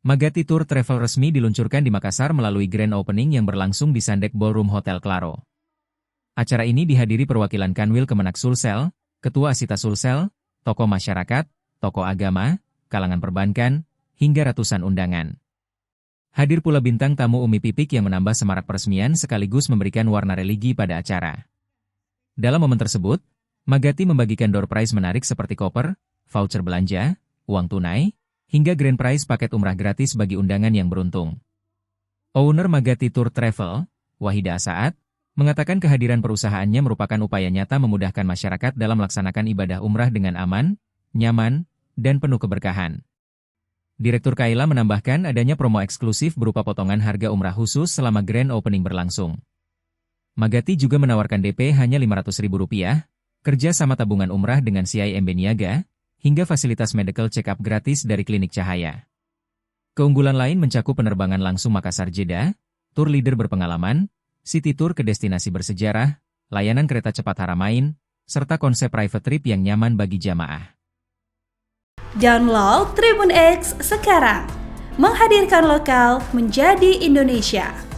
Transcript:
Magati Tour Travel resmi diluncurkan di Makassar melalui grand opening yang berlangsung di Sandek Ballroom Hotel Claro. Acara ini dihadiri perwakilan Kanwil Kemenak Sulsel, Ketua Asita Sulsel, tokoh masyarakat, tokoh agama, kalangan perbankan, hingga ratusan undangan. Hadir pula bintang tamu Umi Pipik yang menambah semarak peresmian sekaligus memberikan warna religi pada acara. Dalam momen tersebut, Magati membagikan door prize menarik seperti koper, voucher belanja, uang tunai, hingga grand prize paket umrah gratis bagi undangan yang beruntung. Owner Magati Tour Travel, Wahida Asaat, mengatakan kehadiran perusahaannya merupakan upaya nyata memudahkan masyarakat dalam melaksanakan ibadah umrah dengan aman, nyaman, dan penuh keberkahan. Direktur Kaila menambahkan adanya promo eksklusif berupa potongan harga umrah khusus selama grand opening berlangsung. Magati juga menawarkan DP hanya Rp500.000, kerja sama tabungan umrah dengan CIMB Niaga, hingga fasilitas medical check-up gratis dari Klinik Cahaya. Keunggulan lain mencakup penerbangan langsung Makassar-Jeddah, tur leader berpengalaman, city tour ke destinasi bersejarah, layanan kereta cepat Haramain, serta konsep private trip yang nyaman bagi jamaah. Download Tribun X sekarang, menghadirkan lokal menjadi Indonesia.